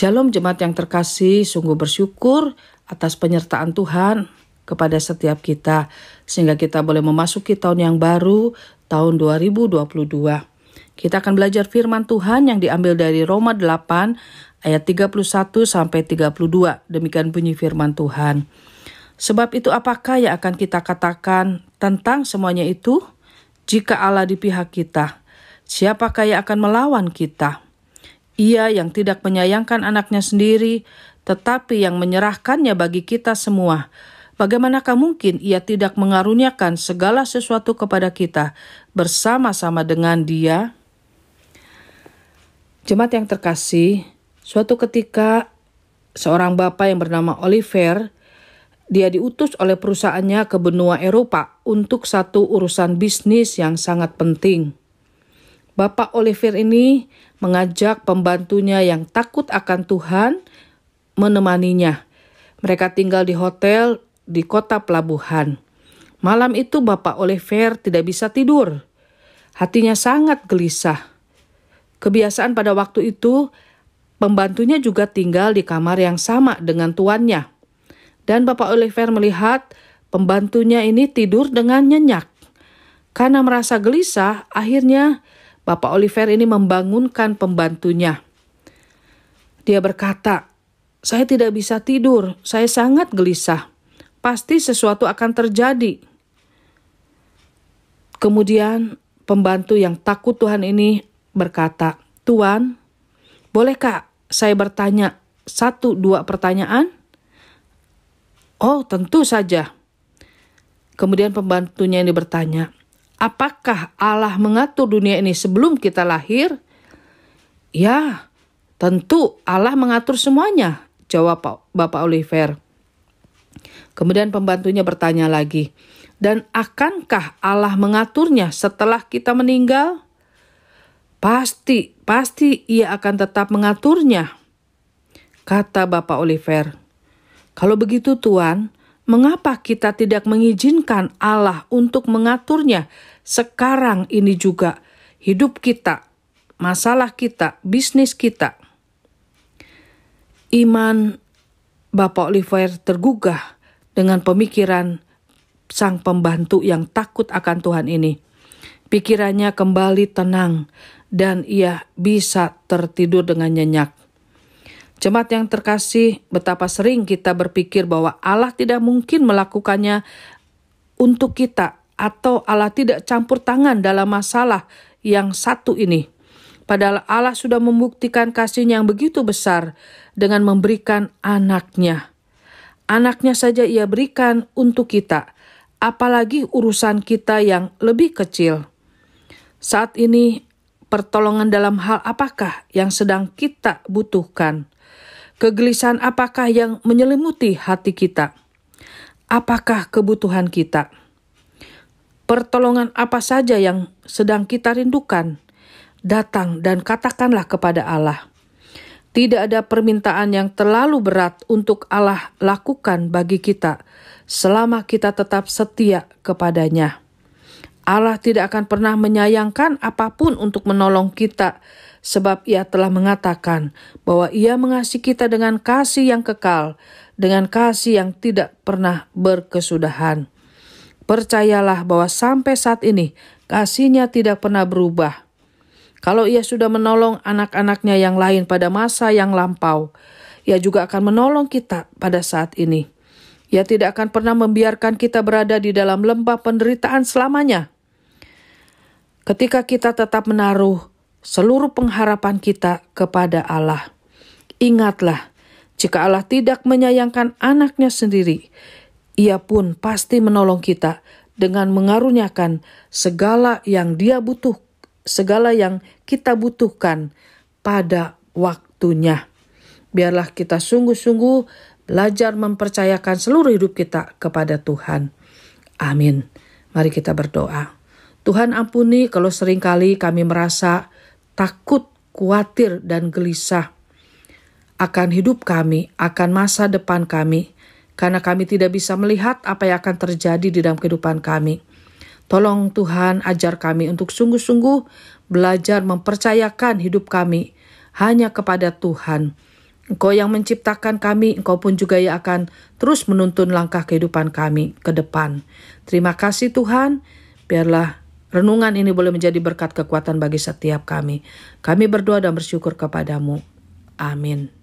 Shalom jemaat yang terkasih, sungguh bersyukur atas penyertaan Tuhan kepada setiap kita, sehingga kita boleh memasuki tahun yang baru, tahun 2022. Kita akan belajar firman Tuhan yang diambil dari Roma 8 ayat 31 sampai 32. Demikian bunyi firman Tuhan. Sebab itu apakah yang akan kita katakan tentang semuanya itu? Jika Allah di pihak kita, siapakah yang akan melawan kita? Ia yang tidak menyayangkan anaknya sendiri, tetapi yang menyerahkannya bagi kita semua. Bagaimanakah mungkin ia tidak mengaruniakan segala sesuatu kepada kita bersama-sama dengan Dia? Jemaat yang terkasih, suatu ketika seorang bapak yang bernama Oliver, dia diutus oleh perusahaannya ke benua Eropa untuk satu urusan bisnis yang sangat penting. Bapak Oliver ini mengajak pembantunya yang takut akan Tuhan menemaninya. Mereka tinggal di hotel di kota pelabuhan. Malam itu Bapak Oliver tidak bisa tidur. Hatinya sangat gelisah. Kebiasaan pada waktu itu, pembantunya juga tinggal di kamar yang sama dengan tuannya. Dan Bapak Oliver melihat pembantunya ini tidur dengan nyenyak. Karena merasa gelisah, akhirnya Bapak Oliver ini membangunkan pembantunya. Dia berkata, "Saya tidak bisa tidur, saya sangat gelisah. Pasti sesuatu akan terjadi." Kemudian pembantu yang takut Tuhan ini berkata, "Tuan, bolehkah saya bertanya 1-2 pertanyaan?" "Oh, tentu saja." Kemudian pembantunya ini bertanya, "Apakah Allah mengatur dunia ini sebelum kita lahir?" "Ya, tentu Allah mengatur semuanya," jawab Bapak Oliver. Kemudian pembantunya bertanya lagi, "Dan akankah Allah mengaturnya setelah kita meninggal?" Pasti ia akan tetap mengaturnya," kata Bapak Oliver. "Kalau begitu Tuan, mengapa kita tidak mengizinkan Allah untuk mengaturnya sekarang ini juga, hidup kita, masalah kita, bisnis kita?" Iman Bapak Oliver tergugah dengan pemikiran sang pembantu yang takut akan Tuhan ini. Pikirannya kembali tenang dan ia bisa tertidur dengan nyenyak. Jemaat yang terkasih, betapa sering kita berpikir bahwa Allah tidak mungkin melakukannya untuk kita, atau Allah tidak campur tangan dalam masalah yang satu ini. Padahal Allah sudah membuktikan kasih-Nya yang begitu besar dengan memberikan anaknya. Anaknya saja ia berikan untuk kita, apalagi urusan kita yang lebih kecil. Saat ini, pertolongan dalam hal apakah yang sedang kita butuhkan? Kegelisahan apakah yang menyelimuti hati kita? Apakah kebutuhan kita? Pertolongan apa saja yang sedang kita rindukan? Datang dan katakanlah kepada Allah. Tidak ada permintaan yang terlalu berat untuk Allah lakukan bagi kita selama kita tetap setia kepadanya. Allah tidak akan pernah menyayangkan apapun untuk menolong kita, sebab Ia telah mengatakan bahwa Ia mengasihi kita dengan kasih yang kekal, dengan kasih yang tidak pernah berkesudahan. Percayalah bahwa sampai saat ini kasih-Nya tidak pernah berubah. Kalau Ia sudah menolong anak-anaknya yang lain pada masa yang lampau, Ia juga akan menolong kita pada saat ini. Ia tidak akan pernah membiarkan kita berada di dalam lembah penderitaan selamanya. Ketika kita tetap menaruh seluruh pengharapan kita kepada Allah, ingatlah, jika Allah tidak menyayangkan anaknya sendiri, Ia pun pasti menolong kita dengan mengaruniakan segala yang kita butuhkan pada waktunya. Biarlah kita sungguh-sungguh belajar mempercayakan seluruh hidup kita kepada Tuhan. Amin. Mari kita berdoa. Tuhan, ampuni kalau seringkali kami merasa takut, khawatir, dan gelisah akan hidup kami, akan masa depan kami, karena kami tidak bisa melihat apa yang akan terjadi di dalam kehidupan kami. Tolong Tuhan, ajar kami untuk sungguh-sungguh belajar mempercayakan hidup kami hanya kepada Tuhan. Engkau yang menciptakan kami, Engkau pun juga yang akan terus menuntun langkah kehidupan kami ke depan. Terima kasih Tuhan, biarlah renungan ini boleh menjadi berkat kekuatan bagi setiap kami. Kami berdoa dan bersyukur kepadamu. Amin.